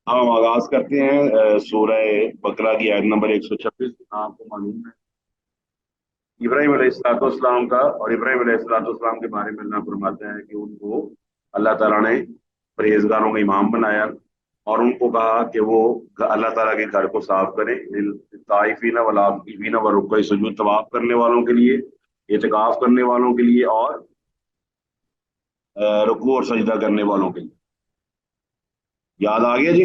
हम आगाज करते हैं सूरह बकरा की आयत नंबर 126। आपको मालूम है इब्राहिम अलैहिस्सलाम का, और इब्राहिम अलैहिस्सलाम के बारे में अल्लाह फरमाते हैं कि उनको अल्लाह ताला ने परहेजगारों का इमाम बनाया, और उनको कहा कि वो अल्लाह ताला के घर को साफ करें, ताइफीना वल आकिफीना व रुक्का सुजूद, तवाफ करने वालों के लिए, इतिकाफ करने वालों के लिए, और रुकू और सजदा करने वालों के लिए। याद आ गया जी।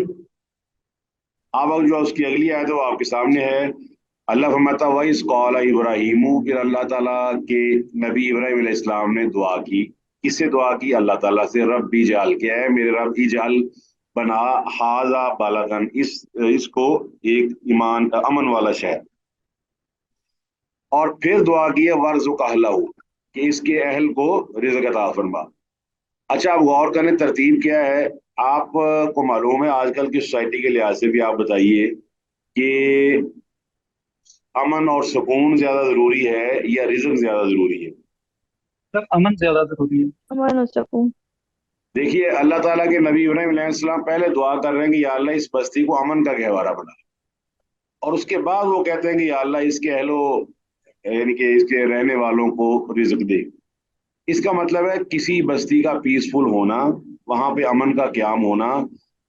अब जो उसकी अगली आयत है वो आपके सामने है। अल्लाह फरमाता वइस क़ाला इब्राहीमु, फिर अल्लाह ताला के नबी इब्राहिम अलैहिस्सलाम ने दुआ की। किससे दुआ की? अल्लाह ताला से। रब्बी जाल, क्या है? मेरे रब, इजाल, बना, हाजा बालदन, इसको एक ईमान अमन वाला शहर। और फिर दुआ की है वर्जुक अहलहू, कि इसके अहल को रिज़्क़ अता फरमा। अच्छा, आप गौर करें तरतीब क्या है। आपको मालूम है आजकल की सोसाइटी के लिहाज से भी आप बताइए कि अमन और सुकून ज्यादा जरूरी है या रिज्क ज्यादा जरूरी है? सर अमन ज्यादा जरूरी है। अमन हो सकूं। देखिए, अल्लाह ताला के नबी इब्राहिम अलैहिस्सलाम पहले दुआ कर रहे हैं कि या अल्लाह इस बस्ती को अमन का गहवारा बना, और उसके बाद वो कहते हैं कि या अल्लाह इसके अहलो, यानी कि इसके रहने वालों को रिज्क दे। इसका मतलब है किसी बस्ती का पीसफुल होना, वहां पे अमन का क्याम होना,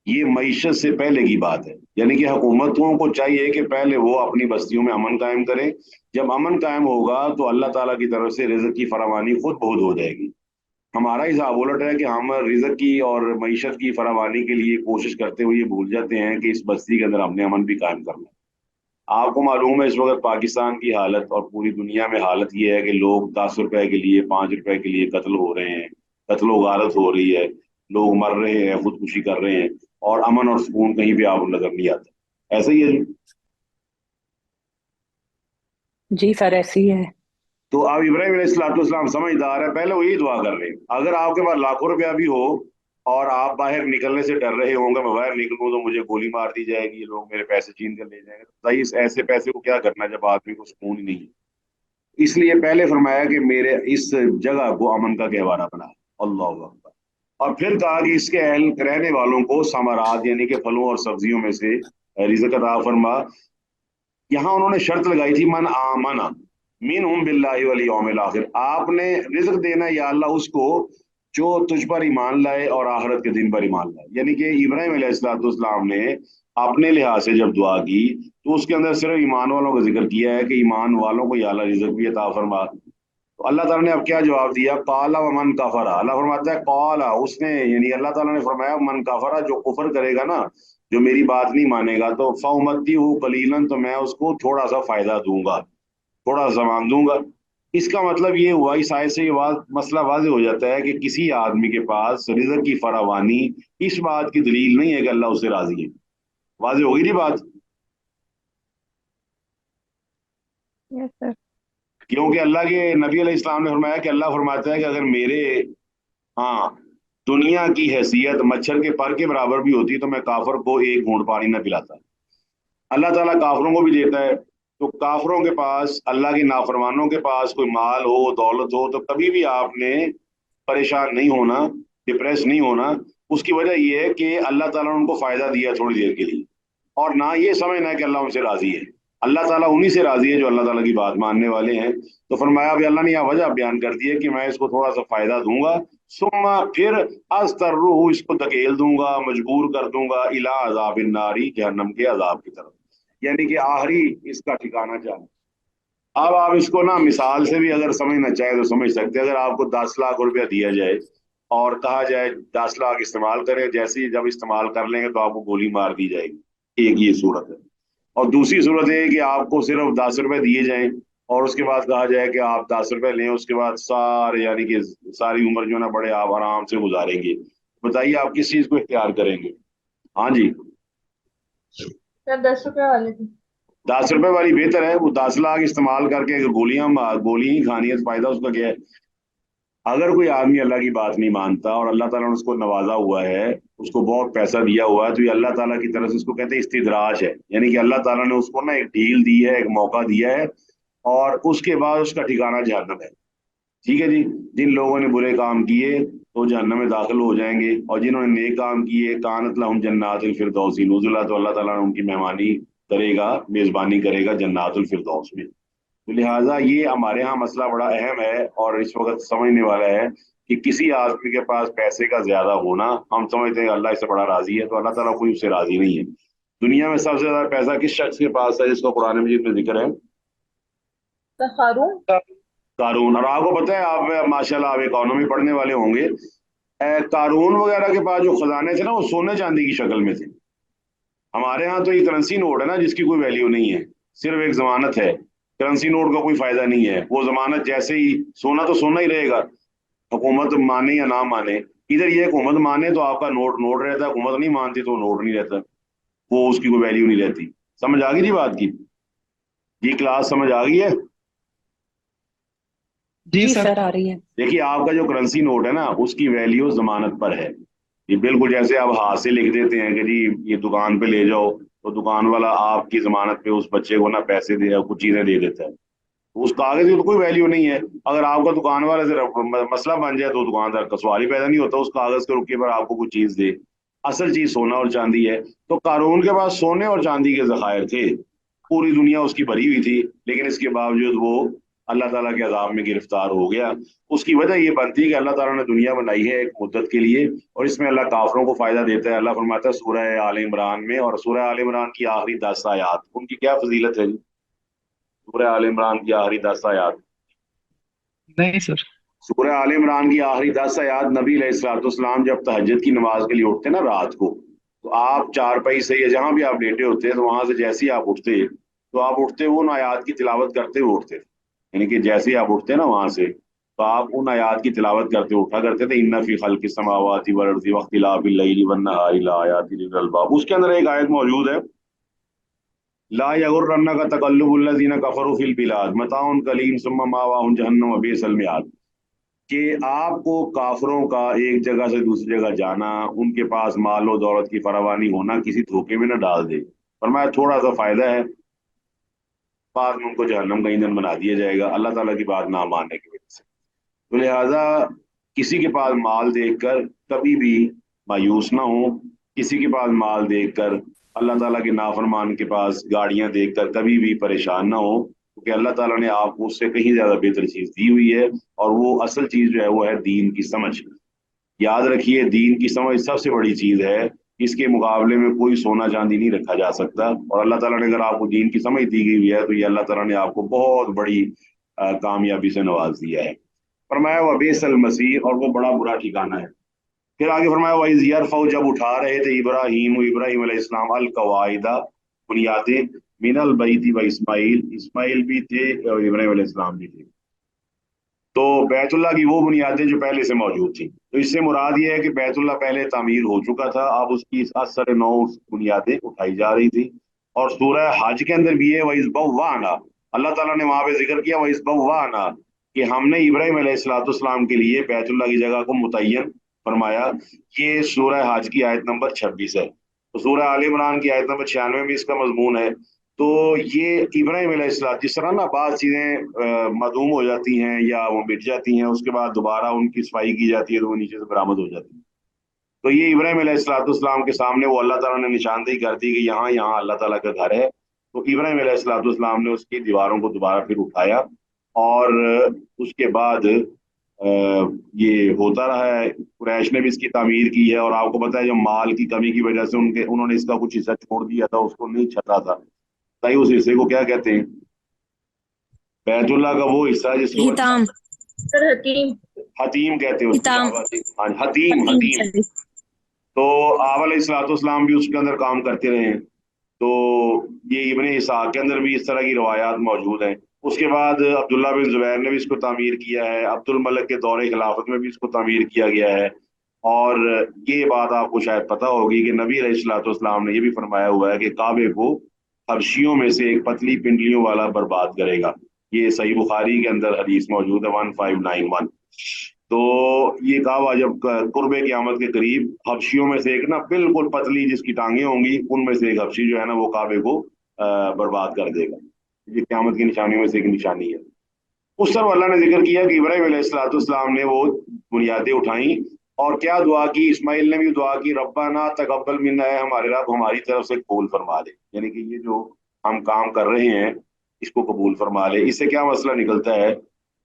ये मईशत से पहले की बात है। यानी कि हुकूमतों को चाहिए कि पहले वो अपनी बस्तियों में अमन कायम करें। जब अमन कायम होगा तो अल्लाह ताला की तरफ से रिज़्क़ की फरावानी खुद बहुत हो जाएगी। हमारा हिसाब उलट है कि हम रिज़्क़ की और मईशत की फरावानी के लिए कोशिश करते हुए ये भूल जाते हैं कि इस बस्ती के अंदर हमने अमन भी कायम करना है। आपको मालूम है इस वक्त पाकिस्तान की हालत और पूरी दुनिया में हालत ये है कि लोग 10 रुपए के लिए, 5 रुपए के लिए कत्ल हो रहे हैं, कत्लो गारत हो रही है, लोग मर रहे हैं, खुदकुशी कर रहे हैं, और अमन और सुकून कहीं भी आपको नजर नहीं आता। ऐसा ही है जी। जी सर ऐसी है। तो अब इब्राहिम अलैहिस्सलाम समझदार है, पहले वही दुआ कर रहे हैं। अगर आपके पास लाखों रुपया भी हो और आप बाहर निकलने से डर रहे होंगे, मैं बाहर निकलूं तो मुझे गोली मार दी जाएगी, ये लोग मेरे पैसे छीन कर ले जाएंगे, तो सही ऐसे पैसे को क्या करना जब आदमी को सुकून ही नहीं है। इसलिए पहले फरमाया कि मेरे इस जगह को अमन का गहवारा बना। अल्लाह अकबर। और फिर कहा कि इसके अहल रहने वालों को समरात, यानी कि फलों और सब्जियों में से रिज़्क़ अता फरमा। यहाँ उन्होंने शर्त लगाई थी, मन आमना मिन उम बिल्लाहि वल यौमिल आखिर, आपने रिज़्क़ देना या अल्लाह उसको जो तुझ पर ईमान लाए और आखिरत के दिन पर ईमान लाए। यानी कि इब्राहिम अलैहिस्सलाम ने अपने लिहाज से जब दुआ की तो उसके अंदर सिर्फ ईमान वालों का जिक्र किया है कि ईमान वालों को या अल्लाह रिज़्क़ भी अता फरमा। तो अल्लाह ताला ने अब क्या जवाब दिया? काला व मन कफरा, अल्लाह फरमाता है काला, उसने, यानी अल्लाह ताला ने फरमाया मन कफरा, जो कुफर करेगा ना, जो मेरी बात नहीं मानेगा, तो फउमती हूँ कलीलन, तो मैं उसको थोड़ा सा फायदा दूंगा, थोड़ा सा सामान दूंगा। इसका मतलब ये हुआ, इस आयत से ये बात मसला वाज़ेह हो जाता है कि किसी आदमी के पास रिज़्क़ की फरावानी इस बात की दलील नहीं है कि अल्लाह उससे राजी है। वाज़ेह होगी नहीं बात? Yes sir. क्योंकि अल्लाह के नबी अलैहि सलाम ने फरमाया कि अल्लाह फरमाता है कि अगर मेरे, हाँ, दुनिया की हैसियत मच्छर के पर के बराबर भी होती तो मैं काफर को एक घूंट पानी ना पिलाता। अल्लाह ताला काफरों को भी देता है। तो काफरों के पास, अल्लाह के नाफरमानों के पास कोई माल हो, दौलत हो, तो कभी भी आपने परेशान नहीं होना, डिप्रेस नहीं होना। उसकी वजह यह है कि अल्लाह ताला ने उनको फायदा दिया थोड़ी देर के लिए, और ना ये समझना है कि अल्लाह उनसे राजी है। अल्लाह ताला उन्हीं से राजी है जो अल्लाह ताला की बात मानने वाले हैं। तो फरमाया, अभी अल्लाह ने यह वजह बयान कर दी है कि मैं इसको थोड़ा सा फायदा दूंगा, सुम्मा फिर अस्तर्रुहु, इसको धकेल दूंगा, मजबूर कर दूंगा, इला अजाबिन नारी, जहन्नम के अजाब की तरफ, यानी कि आखिरी इसका ठिकाना क्या है। अब आप इसको ना मिसाल से भी अगर समझना चाहे तो समझ सकते हैं। अगर आपको 10 लाख रुपया दिया जाए और कहा जाए 10 लाख इस्तेमाल करें, जैसे ही जब इस्तेमाल कर लेंगे तो आपको गोली मार दी जाएगी, एक ये सूरत है। और दूसरी सूरत है कि आपको सिर्फ 10 रुपए दिए जाएं और उसके बाद कहा जाए कि आप 10 रुपए लें, उसके बाद सारे, यानी कि सारी उम्र जो है ना बड़े आप आराम से गुजारेंगे। बताइए आप किस चीज को इख्तियार करेंगे? हाँ जी। सर 10 रुपए वाले थे। 10 रुपए वाली बेहतर है। वो 10 लाख इस्तेमाल करके अगर गोली ही खानी है तो फायदा उसका क्या है? अगर कोई आदमी अल्लाह की बात नहीं मानता और अल्लाह ताला ने उसको नवाजा हुआ है, उसको बहुत पैसा दिया हुआ है, तो ये अल्लाह ताला की तरफ से इसको कहते हैं इस्तिदराज है। यानी कि अल्लाह ताला ने उसको ना एक ढील दी है, एक मौका दिया है, और उसके बाद उसका ठिकाना जहन्नम है। ठीक है जी। जिन लोगों ने बुरे काम किए तो जहन्नम में दाखिल हो जाएंगे, और जिन्होंने नेक काम किए कानत लहुम जन्नातुल फिरदौसी नुज़ुला, तो अल्लाह ताला ने उनकी मेहमानी करेगा, मेज़बानी करेगा जन्नातुल फिरदौस में। तो लिहाजा ये हमारे यहाँ मसला बड़ा अहम है और इस वक्त समझने वाला है कि किसी आदमी के पास पैसे का ज्यादा होना, हम समझते हैं अल्लाह इससे बड़ा राजी है, तो अल्लाह ताला कोई उससे राजी नहीं है। दुनिया में सबसे ज्यादा पैसा किस शख्स के पास है जिसको कुरान मजीद में जिक्र है? हारून। कारून। और आपको पता है, आप माशाल्लाह आप इकोनॉमी पढ़ने वाले होंगे, कारून वगैरह के पास जो खजाने थे ना वो सोने चांदी की शक्ल में थे। हमारे यहाँ तो ये करेंसी नोट है ना जिसकी कोई वैल्यू नहीं है, सिर्फ एक जमानत है, करेंसी नोट का कोई फायदा नहीं है। वो जमानत जैसे ही, सोना तो सोना ही रहेगा, हुकूमत माने या ना माने। इधर ये हुकूमत माने तो आपका नोट नोट रहता है, हुकूमत नहीं मानती तो नोट नहीं रहता, वो उसकी कोई वैल्यू नहीं रहती। समझ आ गई जी बात की? ये क्लास समझ आ गई है? जी जी सर। सर। आ रही है। देखिए आपका जो करेंसी नोट है ना उसकी वैल्यू जमानत पर है। ये बिल्कुल जैसे आप हाथ से लिख देते हैं कि जी ये दुकान पे ले जाओ, तो दुकान वाला आपकी जमानत पे उस बच्चे को ना पैसे दे, कुछ चीजें दे देता है, तो उस कागज की तो कोई वैल्यू नहीं है। अगर आपका दुकान वाले से मसला बन जाए तो दुकानदार का सवाल ही पैदा नहीं होता उस कागज के रुपये पर आपको कुछ चीज दे। असल चीज सोना और चांदी है। तो कारून के पास सोने और चांदी के जखायर थे, पूरी दुनिया उसकी भरी हुई थी, लेकिन इसके बावजूद वो अल्लाह ताला के अजाब में गिरफ्तार हो गया। उसकी वजह ये बनती है कि अल्लाह ताला ने दुनिया बनाई है एक मुद्दत के लिए, और इसमें अल्लाह काफरों को फायदा देता है। अल्लाह फरमाता है सूरह आल इमरान में, और सूरह आल इमरान की आखिरी 10 आयात उनकी क्या फजीलत है जी? सूरह आल इमरान की आखिरी 10 आयात, नहीं सर। सूरह आल इमरान की आखिरी 10 आयात, नबी अलैहिस्सलाम जब तहज्जुद की नमाज के लिए उठते ना रात को, तो आप चारपाई से या जहां भी आप लेटे होते तो वहां से जैसे ही आप उठते, तो आप उठते वो उन आयात की तिलावत करते हुए उठते, यानी कि जैसे ही आप उठते ना वहां से, तो आप उन आयात की तिलावत करते उठा करते थे। इन्ना फी खल्क़िस समावाति वल अर्ज़ि वख्तिलाफ़िल लैली वन नहारि लआयातिन लिउलिल अलबाब। उसके अंदर एक आयत मौजूद है, ला यगुर्रन्नका तक़ल्लुबुल लज़ीना कफ़रू फिल बिलाद मताउन क़लील सुम्मा मावाहुम जहन्नम व बि'सल मिहाद, कि आपको काफरों का एक जगह से दूसरी जगह जाना, उनके पास माल और दौलत की फरावानी होना किसी धोखे में न डाल दे। फरमाया थोड़ा सा फायदा है, बाद में उनको जहन्नम का ईंधन बना दिया जाएगा अल्लाह ताला की बात ना मानने की वजह से। तो लिहाजा किसी के पास माल देखकर कभी भी मायूस ना हो, किसी के पास माल देखकर, अल्लाह ताला के नाफरमान के पास गाड़ियां देखकर कभी भी परेशान ना हो, क्योंकि अल्लाह ताला ने आपको उससे कहीं ज्यादा बेहतर चीज दी हुई है, और वो असल चीज जो है वो है दीन की समझ। याद रखिए दीन की समझ सबसे बड़ी चीज है, इसके मुकाबले में कोई सोना चांदी नहीं रखा जा सकता। और अल्लाह ताला ने अगर आपको दीन की समझ दी गई है तो ये अल्लाह ताला ने आपको बहुत बड़ी कामयाबी से नवाज दिया है। फरमाया वबीसल मसीह, और वो बड़ा बुरा ठिकाना है। फिर आगे फरमाया वइज़ यरफ़उ, जब उठा रहे थे इब्राहीम अलैहिस्सलाम अल कवाइदा, बुनियादें, मिनल बैती व इस्माइल, इस्माइल भी थे और इब्राहीम अलैहिस्सलाम भी थे। तो बैतुल्लाह की वो बुनियादें जो पहले से मौजूद थी, तो इससे मुराद ये है कि बैतुल्लाह पहले तामीर हो चुका था, अब उसकी असर नौ बुनियादें उठाई जा रही थी। और सूरह हज के अंदर भी है वइज़ बव्वाना, अल्लाह ताला ने वहां पे जिक्र किया वइज़ बव्वाना, कि हमने इब्राहीम अलैहिस्सलाम के लिए बैतुल्लाह की जगह को मुतय्यन फरमाया। ये सूरह हज की आयत नंबर 26 है। तो सूरह आल इमरान की आयत नंबर 96 में इसका मजमून है। तो ये इब्राहीम अलैहिस्सलाम, जिस तरह ना बाद चीजें मदूम हो जाती हैं या वो मिट जाती हैं, उसके बाद दोबारा उनकी सफाई की जाती है तो वो नीचे से बरामद हो जाती है, तो ये इब्राहीम अलैहिस्सलाम के सामने वो अल्लाह ताला ने निशानदेही कर दी कि यहाँ यहाँ अल्लाह ताला का घर है। तो इब्राहीम अलैहिस्सलाम ने उसकी दीवारों को दोबारा फिर उठाया, और उसके बाद ये होता रहा है। कुरैश ने भी इसकी तामीर की है, और आपको पता है जो माल की कमी की वजह से उन्होंने इसका कुछ हिस्सा छोड़ दिया था, उसको नहीं छटा था। ताई उस हिस्से को क्या कहते हैं? बैतुल्लाह का वो हिस्सा है जिसको हिताम। सर हकीम। हतीम कहते हैं उसको। हिताम। हाँ, हतीम हकीम, हतीम। सॉरी। तो आप अलैहिस्सलाम भी उसके अंदर काम करते रहे हैं। तो ये इब्ने इसहाक के अंदर भी इस तरह की रवायात मौजूद हैं। उसके बाद अब्दुल्ला बिन जुबैर ने भी इसको तामीर किया है, अब्दुल मलिक के दौरे खिलाफत में भी इसको तामीर किया गया है। और ये बात आपको शायद पता होगी कि नबी अलैहिस्सलाम ने ये भी फरमाया हुआ है कि काबे को हबशियों में से एक पतली पिंडलियों वाला बर्बाद करेगा। ये सही बुखारी के अंदर हदीस मौजूद है 1591। तो ये काबा जब कुर्बे क़यामत के करीब हबशियों में से एक ना बिल्कुल पतली जिसकी टांगे होंगी उनमें से एक हबशी जो है ना वो काबे को बर्बाद कर देगा। ये क़यामत की निशानियों में से एक निशानी है। उस तरह अल्लाह ने जिक्र किया कि इब्राहीम अलैहिस्सलाम ने वो बुनियादें उठाई, اور کیا دعا کی اسماعیل نے بھی دعا کی، ربنا تقبل منا، ہے ہمارے رب ہماری طرف سے قبول فرما لے، یعنی کہ یہ جو ہم کام کر رہے ہیں اس کو قبول فرما لے۔ اس سے کیا مسئلہ نکلتا ہے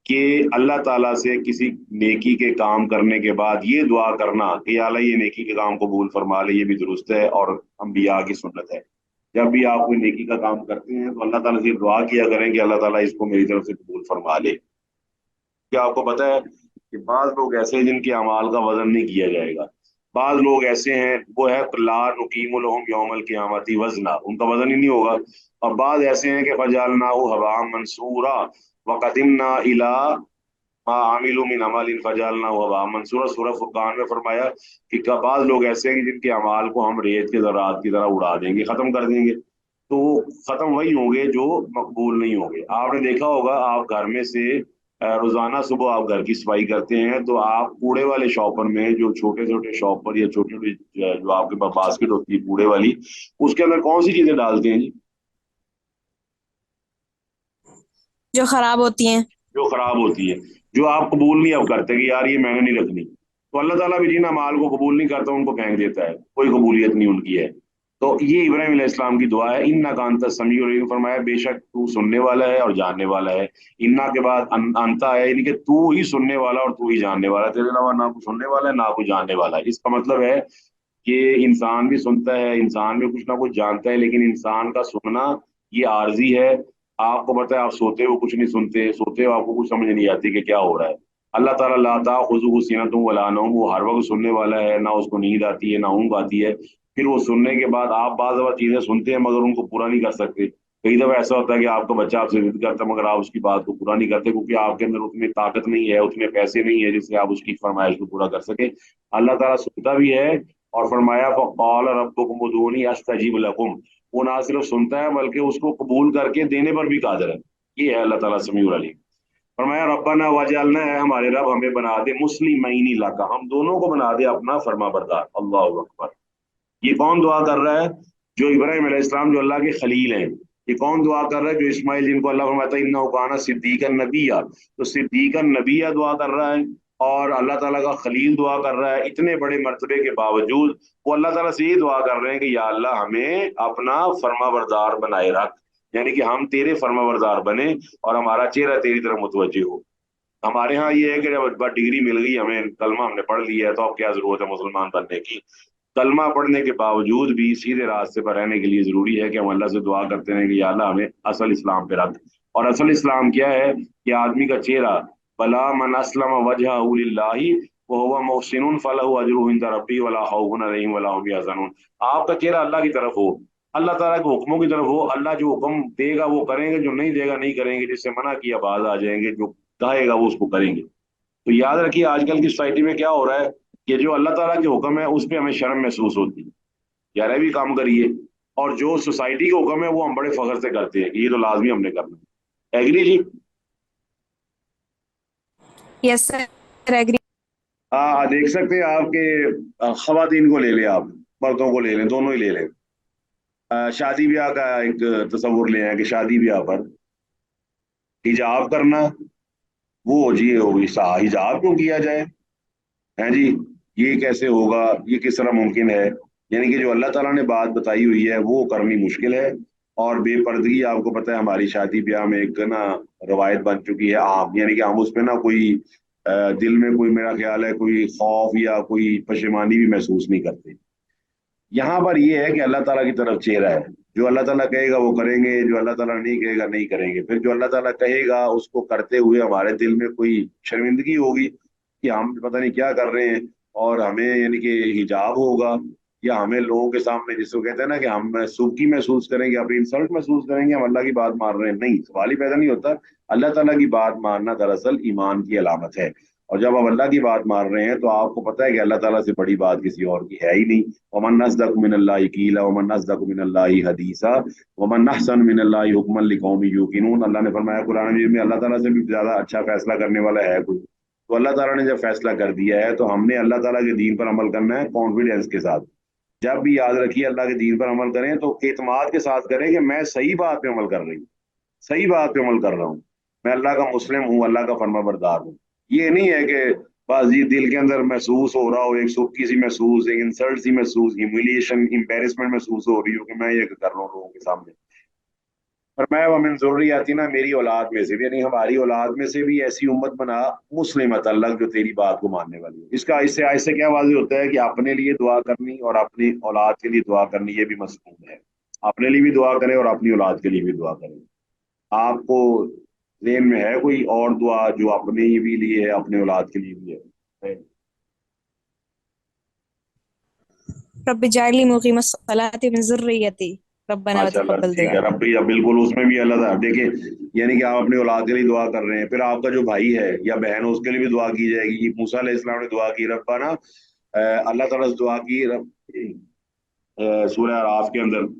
کہ اللہ تعالیٰ سے کسی نیکی کے کام کرنے کے بعد یہ دعا کرنا کہ یا اللہ یہ نیکی کے کام قبول فرما لے، یہ بھی درست ہے اور انبیاء کی سنت ہے۔ جب بھی آپ کوئی نیکی کا کام کرتے ہیں تو اللہ تعالیٰ سے دعا کیا کریں کہ اللہ تعالیٰ اس کو میری طرف سے قبول فرما لے۔ کیا آپ کو پتا ہے کہ بعض لوگ ایسے ہیں جن کے اعمال کا وزن نہیں کیا جائے گا، بعض لوگ ایسے ہیں وہ ہے لا نقیم لہم یوم القیامت وزنا، ان کا وزن ہی نہیں ہوگا، اور بعض ایسے ہیں کہ فجعلناہ ہباء منصورا وقدمنا الی ما عملوا من عمل فجعلناہ ہباء منصورا، سورہ فرقان میں فرمایا کہ بعض لوگ ایسے ہیں کہ جن کے اعمال کو ہم ریت کے ذرات کی طرح اڑا دیں گے، ختم کر دیں گے، تو ختم وہی ہوں گے جو مقبول نہیں ہوں گے۔ آپ نے دیکھا ہوگا آپ گھر میں سے روزانہ صبح آپ گھر کی صفائی کرتے ہیں تو آپ کوڑے والے شاپر میں، جو چھوٹے چھوٹے شاپر یا چھوٹی چھوٹی جو آپ کے پاس باسکٹ ہوتی ہے کوڑے والی، اس کے اندر کون سی چیزیں ڈالتے ہیں جی؟ جو خراب ہوتی ہیں، جو خراب ہوتی ہے، جو آپ قبول نہیں اب کرتے کہ یار یہ میں نے نہیں رکھنی، تو اللہ تعالیٰ بھی جن اعمال کو قبول نہیں کرتا ان کو پھینک دیتا ہے، کوئی قبولیت نہیں ان کی ہے۔ تو یہ ابراہیم علیہ السلام کی دعا ہے، انا کا انت سمیع العلیم، فرمایا بے شک تو سننے والا ہے اور جاننے والا ہے۔ انا کے بعد انتا ہے، یعنی کہ تو ہی سننے والا اور تو ہی جاننے والا، تیرے علاوہ نہ کوئی سننے والا ہے نہ کوئی جاننے والا ہے۔ اس کا مطلب ہے کہ انسان بھی سنتا ہے، انسان بھی کچھ نہ کچھ جانتا ہے، لیکن انسان کا سننا یہ عارضی ہے۔ آپ کو پتہ ہے آپ سوتے ہو کچھ نہیں سنتے، سوتے ہو آپ کو کچھ سمجھ نہیں آتی کہ کیا ہو رہا ہے۔ اللہ تعالیٰ لا تأخذہ سنۃ ولا نوم، وہ ہر وقت سننے والا ہے، نہ اس کو نیند آتی ہے نہ اونگ آتی ہے۔ پھر وہ سننے کے بعد آپ بعض دفعہ چیزیں سنتے ہیں مگر ان کو پورا نہیں کر سکتے۔ کئی دفعہ ایسا ہوتا ہے کہ آپ کا بچہ آپ سے ضد کرتا ہے مگر آپ اس کی بات کو پورا نہیں کرتے، کیونکہ آپ کے اندر اتنی طاقت نہیں ہے، اتنے پیسے نہیں ہے جس سے آپ اس کی فرمائش کو پورا کر سکیں۔ اللہ تعالیٰ سنتا بھی ہے، اور فرمایا فقال ربکم ادعونی استجیب لکم، وہ نہ صرف سنتا ہے بلکہ اس کو قبول کر کے دینے پر بھی قادر ہے۔ یہ ہے اللہ تعالیٰ سمیع العلیم۔ فرمایا ربنا وجعلنا، ہے ہمارے رب ہمیں بنا دے مسلمین لک، ہم دونوں کو بنا دے اپنا فرما بردار۔ اللہ اکبر۔ یہ کون دعا کر رہا ہے؟ جو ابراہیم علیہ السلام جو اللہ کے خلیل ہیں۔ یہ کون دعا کر رہا ہے؟ جو اسماعیل جن کو اللہ فرماتا ہے انہ کان صدیقا نبیہ، تو صدیقا نبیہ دعا کر رہا ہے اور اللہ تعالیٰ کا خلیل دعا کر رہا ہے۔ اتنے بڑے مرتبے کے باوجود وہ اللہ تعالیٰ سے یہ دعا کر رہے ہیں کہ یا اللہ ہمیں اپنا فرما بردار بنائے رکھ، یعنی کہ ہم تیرے فرما بردار بنے اور ہمارا چہرہ تیری طرف متوجہ ہو۔ ہمارے ہاں یہ ہے کہ جب ڈگری مل گئی ہمیں، کلمہ ہم نے پڑھ لیا ہے، تو اب کیا ضرورت ہے مسلمان بننے کی؟ کلمہ پڑھنے کے باوجود بھی سیدھے راستے پر رہنے کے لیے ضروری ہے کہ ہم اللہ سے دعا کرتے ہیں کہ یا اللہ ہمیں اصل اسلام پہ رکھ۔ اور اصل اسلام کیا ہے کہ آدمی کا چہرہ، بلا من اسلم وجہہ للہ وہو محسن فلہ اجرہ عند ربہ ولا خوف علیہم ولا ہم یحزنون، آپ کا چہرہ اللہ کی طرف ہو، اللہ تعالیٰ کے حکموں کی طرف ہو، اللہ جو حکم دے گا وہ کریں گے، جو نہیں دے گا نہیں کریں گے، جس سے منع کیا باز آ جائیں گے، جو کہے گا وہ اس کو کریں گے۔ تو یاد رکھیے آج کل کی سوسائٹی میں کیا ہو رہا ہے کہ جو اللہ تعالیٰ کے حکم ہے اس پہ ہمیں شرم محسوس ہوتی ہے، یار یہ بھی کام کریے، اور جو سوسائٹی کے حکم ہے وہ ہم بڑے فخر سے کرتے ہیں کہ یہ تو لازمی ہم نے کرنا ہے۔ ایگری جی؟ یس سر ایگری۔ دیکھ سکتے ہیں آپ کے خواتین کو لے لیں، آپ مردوں کو لے لیں، دونوں ہی لے لیں۔ شادی بیاہ کا ایک تصور لے ہیں کہ شادی بیاہ پر حجاب کرنا، وہ جی حجاب کیوں کیا جائے ہیں جی، یہ کیسے ہوگا، یہ کس طرح ممکن ہے؟ یعنی کہ جو اللہ تعالیٰ نے بات بتائی ہوئی ہے وہ کرنی مشکل ہے، اور بے پردگی آپ کو پتہ ہے ہماری شادی بیاہ میں ایک نا روایت بن چکی ہے عام، یعنی کہ ہم اس پہ نا کوئی دل میں کوئی، میرا خیال ہے کوئی خوف یا کوئی پشیمانی بھی محسوس نہیں کرتے۔ یہاں پر یہ ہے کہ اللہ تعالیٰ کی طرف چہرہ ہے، جو اللہ تعالیٰ کہے گا وہ کریں گے، جو اللہ تعالیٰ نہیں کہے گا نہیں کریں گے۔ پھر جو اللہ تعالیٰ کہے گا اس کو کرتے ہوئے ہمارے دل میں کوئی شرمندگی ہوگی کہ ہم پتہ نہیں کیا کر رہے ہیں، اور ہمیں یعنی کہ حجاب ہوگا، یا ہمیں لوگوں کے سامنے جس کو کہتے ہیں نا کہ ہم سبکی محسوس کریں گے، اپنی انسلٹ محسوس کریں گے، ہم اللہ کی بات مان رہے ہیں، نہیں، سوال ہی پیدا نہیں ہوتا۔ اللہ تعالیٰ کی بات ماننا دراصل ایمان کی علامت ہے، اور جب آپ اللہ کی بات مان رہے ہیں تو آپ کو پتہ ہے کہ اللہ تعالیٰ سے بڑی بات کسی اور کی ہے ہی نہیں۔ ومن اصدق من اللہ قیلا ومن اصدق من اللہ حدیثا ومن احسن من اللہ حکما لقوم یوقنون، اللہ نے فرمایا قرآن مجید میں اللہ تعالیٰ سے بھی زیادہ اچھا فیصلہ کرنے والا ہے کوئی؟ تو اللہ تعالیٰ نے جب فیصلہ کر دیا ہے تو ہم نے اللہ تعالیٰ کے دین پر عمل کرنا ہے کانفیڈینس کے ساتھ۔ جب بھی یاد رکھیے اللہ کے دین پر عمل کریں تو اعتماد کے ساتھ کریں کہ میں صحیح بات پہ عمل کر رہی ہوں، صحیح بات پہ عمل کر رہا ہوں، میں اللہ کا مسلم ہوں، اللہ کا فرما بردار ہوں۔ یہ نہیں ہے کہ बस ये दिल के अंदर महसूस हो रहा हो, एक सुबकी सी महसूस, एक इंसल्ट सी महसूस, ह्यूमिलिएशन, एम्बेरसमेंट महसूस हो रही हो कि मैं ये कर रहा हूँ लोगों के सामने। पर मैं वमिन ज़ुर्रियती ना, मेरी औलाद में से भी, यानी हमारी औलाद में से भी ऐसी उम्मत बना मुस्लिमत अल्लाह जो तेरी बात को मानने वाली है। इसका इससे क्या वाज़ेह होता है कि अपने लिए दुआ करनी और अपनी औलाद के लिए दुआ करनी, ये भी मसनून है। अपने लिए भी दुआ करें और अपनी औलाद के लिए भी दुआ करें। आपको ज़हन में है कोई और दुआ जो अपने भी लिए है, अपने औलाद के लिए भी है? रब्बी जाअली मुकीमस सलाति मिन ज़ुर्रियती रब्बना व माशाल्लाह, तक़ब्बल ठीक दुआ। है रब्बी, अब बिल्कुल उसमें भी अल्लाह ताला देखिए, यानी कि आप अपनी औलाद के लिए दुआ कर रहे हैं, फिर आपका जो भाई है या बहन है उसके लिए भी दुआ की जाएगी। मूसा अलैहिस्सलाम ने दुआ की, रब्बाना, अल्लाह ताला से दुआ की, सूरह आराफ के अंदर,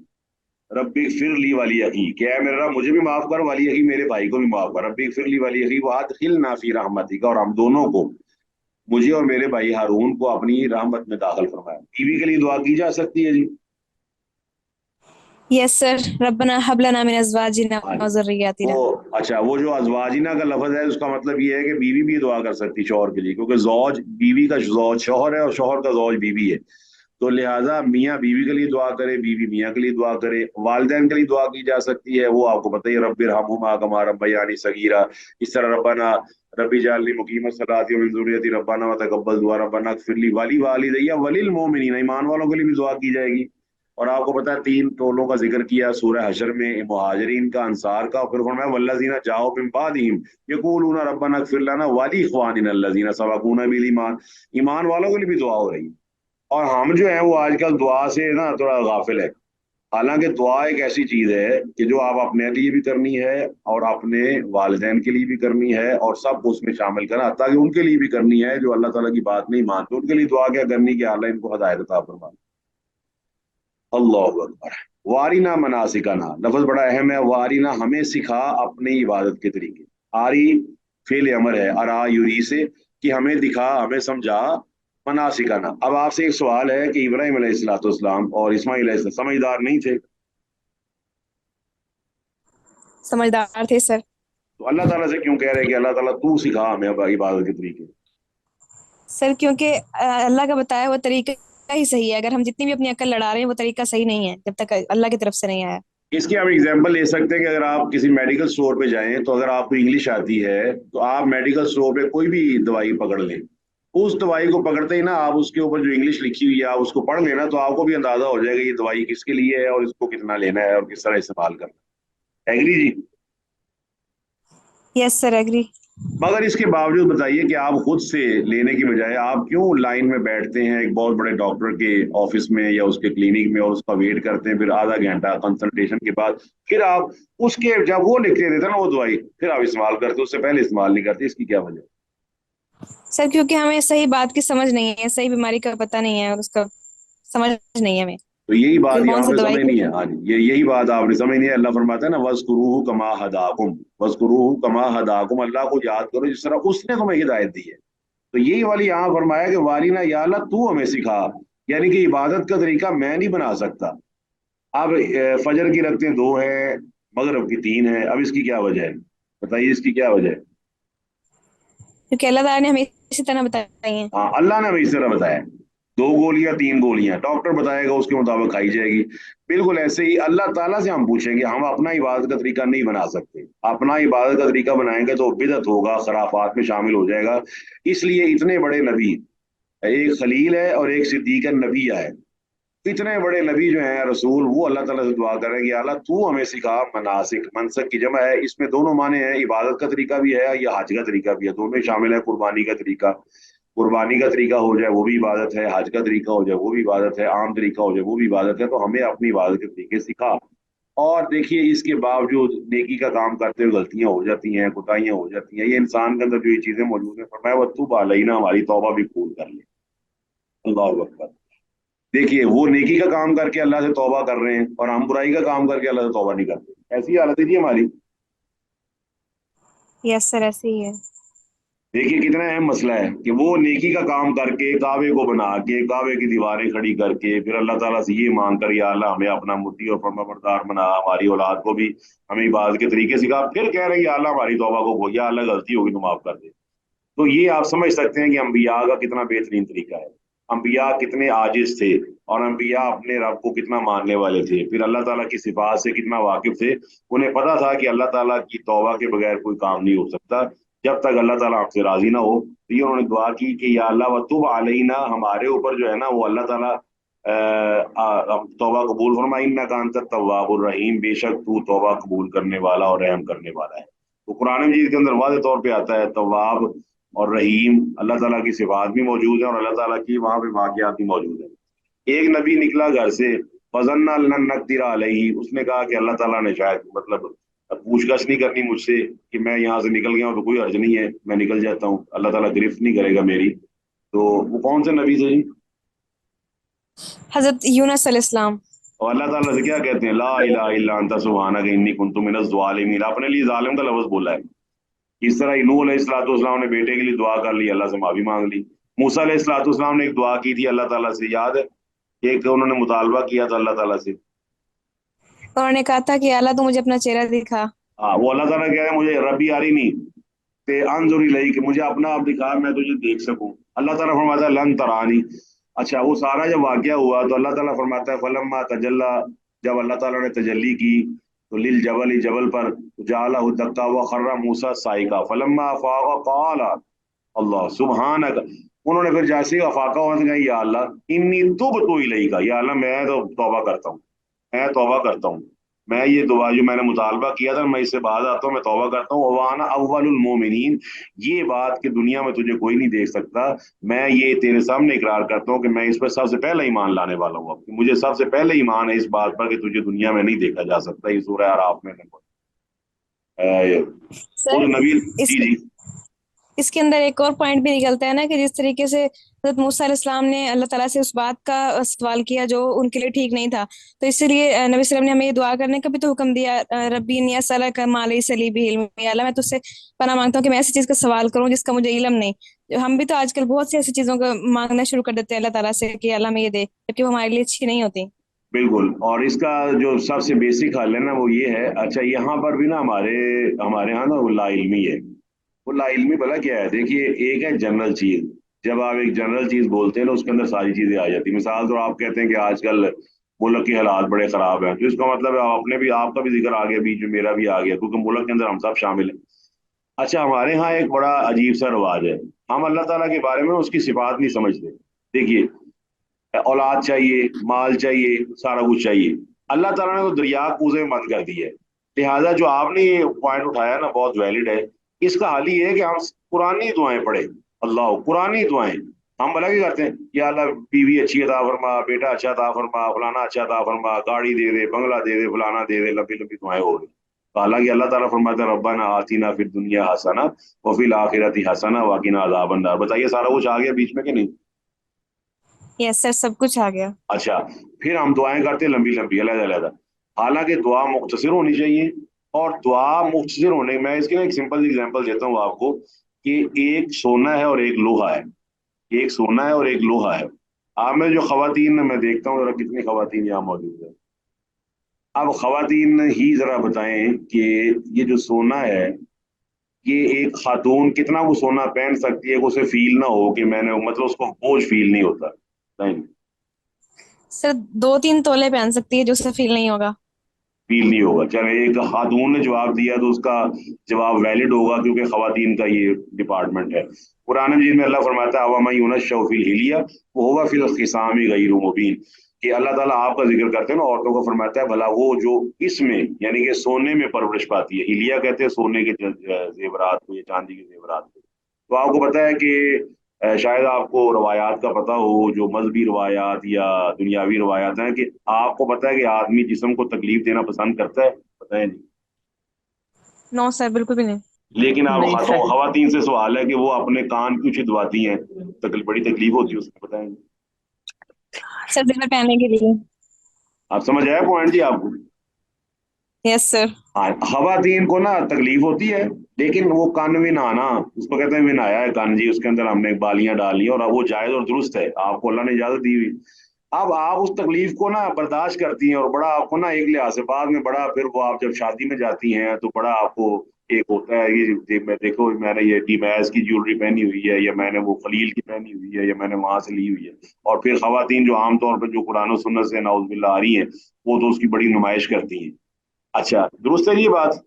रब्बी फिरली वाली अखी, क्या है मेरा रब मुझे भी माफ कर, वाली अखी मेरे भाई को भी माफ कर, रब्बी फिरली वाली अखी वअदखिलना फी रहमतिका, और हम दोनों को, मुझे और मेरे भाई हारून को अपनी रहमत में दाखिल फरमाया। बीवी के लिए दुआ की जा सकती है जी। Yes sir. रब्बना हब लना मिन अज़वाजिना हाँ, व ज़ुर्रिय्यातिना। वो अच्छा, वो जो अजवाजिना का लफ्ज है उसका मतलब ये है कि बीवी भी दुआ कर सकती शौहर के लिए, क्योंकि जौज बीवी का जौज शौहर है और शौहर का जौज बीवी है। तो लिहाजा मियाँ बीवी के लिए दुआ करे, बीवी मियाँ के लिए दुआ करे, वालिदैन के लिए दुआ की जा सकती है, वो आपको पता ही है, रब्बिरहमुमा कमा रब्बयानी सगीरा। इस तरह रब्बाना रब्बी जाअलनी मुकीमस सलाती व मिन ज़ुर्रिय्यती रब्बाना व तक़ब्बल दुआ रब्बाना इग़फिरली वली वालिदैया वलिल मोमिनीन, ईमान वालों के लिए भी दुआ की जाएगी। और आपको पता है तीन टोलों का जिक्र किया सूरह हशर में, मुहाजिरीन का, अंसार का, फिर फरमाया वल्लज़ीना जाओ मिन बादिहिम यक़ूलूना रब्बना इग़फिर लना व ली इख़वानिना अल्लज़ीना सबक़ूना बिल ईमान। ईमान वालों के लिए भी दुआ हो रही है। और हम जो है वो आजकल दुआ से ना थोड़ा गाफिल है। हालांकि दुआ एक ऐसी चीज है कि जो आप अपने लिए भी करनी है और अपने वालिदैन के लिए भी करनी है, और सब उसमें शामिल करना, ताकि उनके लिए भी करनी है जो अल्लाह ताला की बात नहीं मानते, उनके लिए दुआ क्या करनी कि अल्लाह इनको हिदायत अता फरमा। अल्लाह अकबर। वारिना मनासिकाना, लफ्ज बड़ा अहम है। वारिना, हमें सिखा अपनी इबादत के तरीके। आरी फेल अमर है, अरा यूरी से, कि हमें दिखा, हमें समझा, मनासिकाना। अब आपसे एक सवाल है कि इब्राहिम अलैहिस्सलाम और इस्माइल अलैहिस्सलाम समझदार नहीं थे? समझदार थे सर। तो अल्लाह ताला से क्यों कह रहे हैं कि अल्लाह ताला तू सिखा हमें अब इबादत के तरीके? सर क्योंकि अल्लाह का बताया हुआ तरीका ही सही है। अगर हम जितनी भी अपनी अक्ल लड़ा रहे हैं वो तरीका सही नहीं है जब तक अल्लाह की तरफ से नहीं आया। इसकी हम एग्जांपल ले सकते हैं कि अगर आप किसी मेडिकल स्टोर पे जाएं, तो अगर आपको इंग्लिश आती है तो आप मेडिकल स्टोर पे कोई भी दवाई पकड़ लें, उस दवाई को पकड़ते ही ना आप उसके ऊपर जो इंग्लिश लिखी हुई है आप उसको पढ़ लेना, तो आपको भी अंदाजा हो जाएगा ये दवाई किसके लिए है और इसको कितना लेना है और किस तरह इस्तेमाल करना है। एग्री जी? Yes sir agree. मगर इसके बावजूद बताइए कि आप खुद से लेने की बजाय आप क्यों लाइन में बैठते हैं एक बहुत बड़े डॉक्टर के ऑफिस में या उसके क्लिनिक में और उसका वेट करते हैं, फिर आधा घंटा कंसल्टेशन के बाद फिर आप उसके, जब वो लिख के देते हैं ना वो दवाई, फिर आप इस्तेमाल करते, उससे पहले इस्तेमाल नहीं करते, इसकी क्या वजह? सर क्योंकि हमें सही बात की समझ नहीं है, सही बीमारी का पता नहीं है और उसका समझ नहीं है हमें तो यही बात कि कौन यहाँ सा पे दवाई। समझ नहीं है। हाँ जी, ये यही बात आपने समझ नहीं है। अल्लाह फरमाता है ना, वज़कुरूहु कमा हदाकुम, वज़कुरूहु कमा हदाकुम, अल्लाह को याद करो जिस तरह उसने तुम्हें हिदायत दी है। तो यही वाली यहाँ फरमाया कि वालिना या अल्लाह तू हमें सिखा, यानी कि इबादत का तरीका मैं नहीं बना सकता। अब फजर की रकतें दो हैं, मगरिब की तीन है, अब इसकी क्या वजह है? बताइए इसकी क्या वजह है? क्योंकि अल्लाह ताला ने हमें इसी तरह बताई है। हाँ, अल्लाह ने हमें इस तरह बताया, दो गोलियां तीन गोलियां, डॉक्टर बताएगा उसके मुताबिक खाई जाएगी। बिल्कुल ऐसे ही अल्लाह ताला से हम पूछेंगे, हम अपना इबादत का तरीका नहीं बना सकते। अपना इबादत का तरीका बनाएंगे तो बिदअत होगा, खराफात में शामिल हो जाएगा। इसलिए इतने बड़े नबी, एक खलील है और एक सिद्दीक नबी है, इतने बड़े नबी जो हैं रसूल, वो अल्लाह ताला से दुआ करेंगे अल्लाह तू हमें सिखा मनासिक, मनसक की जमा है, इसमें दोनों माने हैं, इबादत का तरीका भी है या हज का तरीका भी है, दोनों ही शामिल है। कुर्बानी का तरीका, कुर्बानी का तरीका हो जाए वो भी इबादत है, हज का तरीका हो जाए वो भी इबादत है, आम तरीका हो जाए वो भी इबादत है। तो हमें अपनी इबादत के तरीके सिखा। और देखिए इसके बावजूद नेकी का काम करते हुए गलतियां हो जाती हैं, कुताहियां हो जाती हैं, ये इंसान के अंदर जो ये चीजें मौजूद है, फरमाया वह तू बालई ना, हमारी तौबा भी कबूल कर ले। अल्लाह अकबर। देखिए वो नेकी का काम करके अल्लाह से तौबा कर रहे हैं और हम बुराई का काम करके अल्लाह से तौबा नहीं करते, ऐसी हालत है जी हमारी। यस सर ऐसे ही है। देखिए कितना अहम मसला है कि वो नेकी का काम करके काबे को बना के काबे की दीवारें खड़ी करके फिर अल्लाह ताला से ये मांग कर या अल्लाह हमें अपना मुत्ती और फरमाबरदार बना, हमारी औलाद को भी हमें इबादत के तरीके सिखा, फिर कह रहे हैं या अल्लाह हमारी तौबा को, या अल्लाह गलती होगी तो माफ कर दे। تو یہ آپ سمجھ سکتے ہیں کہ انبیاء کا کتنا بہترین طریقہ ہے، انبیاء کتنے عاجز تھے، اور انبیاء اپنے رب کو کتنا ماننے والے تھے، پھر اللہ تعالیٰ کی صفات سے کتنا واقف تھے. انہیں پتا تھا کہ اللہ تعالیٰ کی توبہ کے بغیر کوئی کام نہیں ہو سکتا جب تک اللہ تعالیٰ آپ سے راضی نہ ہو. تو یہ انہوں نے دعا کی کہ یا اللہ وتوب علینا، ہمارے اوپر جو ہے نا وہ اللہ تعالیٰ توبہ قبول فرما، انک انت التواب الرحیم، بے شک تو توبہ قبول کرنے والا اور رحم کرنے والا ہے. تو قرآن مجید کے اندر واضح طور پہ آتا ہے تواب اور رحیم اللہ تعالیٰ کی صفات بھی موجود ہیں اور اللہ تعالیٰ کی وہاں پہ واقعات بھی موجود ہیں. ایک نبی نکلا گھر سے، فظنّا لن نقدر علیہ، اس نے کہا کہ اللہ تعالیٰ نے شاید مطلب پوچھ گچھ نہیں کرنی مجھ سے کہ میں یہاں سے نکل گیا ہوں تو کوئی حرج نہیں ہے، میں نکل جاتا ہوں، اللہ تعالیٰ گرفت نہیں کرے گا میری. تو وہ کون سے نبی تھے جی؟ حضرت یونس علیہ السلام. اور اللہ تعالیٰ سے کیا کہتے ہیں؟ لا الہ الا انت سبحانک انی کنت من الظالمین، اپنے لیے ظالم کا لفظ بولا ہے. اس طرح نوح علیہ الصلوۃ والسلام نے بیٹے کے لیے دعا کر لی، اللہ سے معافی مانگ لی. موسیٰ علیہ الصلوۃ والسلام نے ایک دعا کی تھی اللہ تعالیٰ سے، یاد ہے؟ ایک انہوں نے مطالبہ کیا تھا اللہ تعالیٰ سے. انہوں نے کہا تھا کہ اللہ تو مجھے اپنا چہرہ دکھا. ہاں، وہ اللہ تعالیٰ کہہ رہے ہیں مجھے ربی ارینی تے انظر الیک، کہ مجھے اپنا آپ دکھا میں تجھے دیکھ سکوں. اللہ تعالیٰ فرماتا ہے لن ترانی. اچھا، وہ سارا جب واقعہ ہوا تو اللہ تعالیٰ فرماتا ہے فلما تجلی، جب اللہ تعالیٰ نے تجلی کی تو للجبل، جبل پر، جعلہ دکا وخر موسیٰ صائقا فلما افاق قال اللہ سبحانک، انہوں نے پھر جیسے ہی افاقہ ہوا تو کہا یا اللہ انی تبت الیک، یا اللہ میں تو توبہ کرتا ہوں، میں توبہ کرتا ہوں، میں یہ دعا جو میں نے مطالبہ کیا تھا میں اس سے باز آتا ہوں، میں توبہ کرتا ہوں. وانا اول المومنین، یہ بات کہ دنیا میں تجھے کوئی نہیں دیکھ سکتا، میں یہ تیرے سامنے اقرار کرتا ہوں کہ میں اس پر سب سے پہلے ایمان لانے والا ہوں. مجھے سب سے پہلے ایمان ہے اس بات پر کہ تجھے دنیا میں نہیں دیکھا جا سکتا. یہ سورہ اعراف میں وہ سر جو نبی. اس جی جی اس کے اندر ایک اور پوائنٹ بھی نکلتا ہے نا کہ جس طریقے سے حضرت موسیٰ علیہ السلام نے اللہ تعالیٰ سے اس بات کا سوال کیا جو ان کے لیے ٹھیک نہیں تھا، تو اسی لیے نبی صلی اللہ علیہ وسلم نے ہمیں یہ دعا کرنے کا بھی تو حکم دیا، ربی انی اسألک ما لیس لی بہ علم، یا اللہ میں تجھ سے پناہ مانگتا ہوں کہ میں ایسی چیز کا سوال کروں جس کا مجھے علم نہیں. ہم بھی تو آج کل بہت سی ایسی چیزوں کا مانگنا شروع کر دیتے ہیں اللہ تعالیٰ سے کہ اللہ میں یہ دے، جبکہ وہ ہمارے لیے اچھی نہیں ہوتی. بالکل. اور اس کا جو سب سے بیسک حل ہے نا وہ یہ ہے، اچھا یہاں پر بھی نا ہمارے ہاں نا وہ لا علمی ہے. وہ لا علمی بھلا کیا ہے؟ دیکھیے، ایک ہے جنرل چیز، جب آپ ایک جنرل چیز بولتے ہیں نا اس کے اندر ساری چیزیں آ جاتی ہیں. مثال تو آپ کہتے ہیں کہ آج کل ملک کے حالات بڑے خراب ہیں، تو اس کا مطلب ہے اپنے بھی، آپ کا بھی ذکر آ گیا بیچ میں، میرا بھی آ گیا، کیونکہ ملک کے اندر ہم سب شامل ہیں. اچھا، ہمارے ہاں ایک بڑا عجیب سا رواج ہے، ہم اللہ تعالیٰ کے بارے میں اس کی صفات نہیں سمجھتے. دیکھیے، اولاد چاہیے، مال چاہیے، سارا کچھ چاہیے. اللہ تعالیٰ نے تو دریا کوزے میں بند کر دی ہے. لہٰذا جو آپ نے یہ پوائنٹ اٹھایا نا بہت ویلڈ ہے. اس کا حل یہ ہے کہ ہم قرآنی دعائیں پڑھیں. اللہ قرآنی دعائیں ہم بھلا کیا کرتے ہیں؟ یا اللہ بیوی اچھی عطا فرما، بیٹا اچھا عطا فرما، فلانا اچھا عطا فرما، گاڑی دے دے، بنگلہ دے دے، فلانا دے دے، لمبی لمبی دعائیں ہو رہی. حالانکہ اللہ تعالیٰ فرماتا ہے ربنا آتینا فی الدنیا حسنہ وفی الآخرۃ حسنہ وقنا عذاب النار. بتائیے سارا کچھ آ گیا بیچ میں کہ نہیں؟ یس سر، سب کچھ آ گیا. اچھا، پھر ہم دعائیں کرتے ہیں لمبی لمبی علیحدہ علیحدہ، حالانکہ دعا مختصر ہونی چاہیے. اور دعا مختصر ہونے، میں اس کے ایک سمپل اگزامپل دیتا ہوں آپ کو کہ ایک سونا ہے اور ایک لوہا ہے. ایک سونا ہے اور ایک لوہا ہے. آپ میں جو خواتین میں دیکھتا ہوں ذرا کتنی خواتین یہاں موجود ہیں. اب خواتین ہی ذرا بتائیں کہ یہ جو سونا ہے، یہ ایک خاتون کتنا وہ سونا پہن سکتی ہے کہ اسے فیل نہ ہو کہ میں نے، مطلب اس کو بوجھ فیل نہیں ہوتا؟ نہیں سر 2-3 تولے پہن سکتی ہے جو اسے فیل نہیں ہوگا. فیل نہیں ہوگا. چلے ایک خاتون نے جواب دیا تو اس کا جواب ویلڈ ہوگا کیونکہ خواتین کا یہ ڈپارٹمنٹ ہے. قرآن مجید میں اللہ فرماتا ہے وَمَن يُنَشَّأُ فِي الْحِلْيَةِ وَهُوَ فِي الْخِصَامِ غَيْرُ مُبِينٍ، کہ اللہ تعالیٰ آپ کا ذکر کرتے ہیں نا عورتوں کو، فرماتا ہے بھلا وہ جو اس میں یعنی کہ سونے میں پرورش پاتی ہے. ہلیہ کہتے ہیں سونے کے زیورات کو یا چاندی کے زیورات کو. تو آپ کو پتا ہے کہ شاید آپ کو روایات کا پتہ ہو، جو مذہبی روایات یا دنیاوی روایات ہیں، کہ آپ کو پتہ ہے کہ آدمی جسم کو تکلیف دینا پسند کرتا ہے؟ پتہ ہے نہیں. نو سر، بالکل بھی نہیں. لیکن آپ نہیں سر. خواتین سے سوال ہے کہ وہ اپنے کان کیوں چھدواتی ہیں؟ بڑی تکلیف ہوتی ہے اس کو، پتہ ہے نہیں. سر زیور پہننے کے لیے. آپ سمجھ آیا پوائنٹ جی آپ کو؟ یس سر. ہاں، خواتین کو نا تکلیف ہوتی ہے لیکن وہ کان ون آنا، اس کو کہتے ہیں ون آیا ہے کان جی، اس کے اندر ہم نے بالیاں ڈالی اور وہ جائز اور درست ہے، آپ کو اللہ نے اجازت دی ہوئی. اب آپ اس تکلیف کو نا برداشت کرتی ہیں اور بڑا آپ کو نا ایک لحاظ سے بعد میں بڑا، پھر وہ آپ جب شادی میں جاتی ہیں تو بڑا آپ کو एक होता है ये मैं देखो मैंने ये डीमैज की ज्वेलरी पहनी हुई है, या मैंने वो खलील की पहनी हुई है, या मैंने वहां से ली हुई है। और फिर खवातीन जो आमतौर पर जो कुरान और सुन्नत से नाउजुबिल्लाह आ रही हैं, वो तो उसकी बड़ी नुमाइश करती हैं। अच्छा, दुरुस्त है ये बात?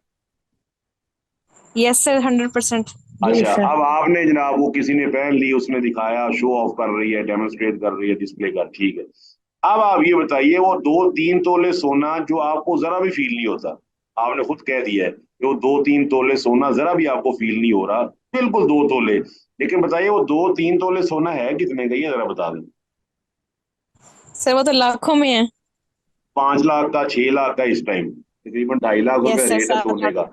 Yes sir, 100%। जी अच्छा, सर। अब आपने जनाब वो किसी ने पहन ली, उसने दिखाया, शो ऑफ कर रही है, डेमोन्स्ट्रेट कर रही है, डिस्प्ले कर, ठीक है। अब आप ये बताइए, वो 2-3 तोले सोना जो आपको जरा भी फील नहीं होता, आपने खुद कह दिया है कि वो 2-3 तोले सोना जरा भी आपको फील नहीं हो रहा, बिल्कुल 2 तोले, लेकिन बताइए वो 2-3 तोले सोना है कितने का, ये जरा बता दें। सर वो तो लाखों में है। 5 लाख का, 6 लाख का इस टाइम तकरीबन 2.5 लाख रुपए यस सर, रेट है 7 सोने लाख। का।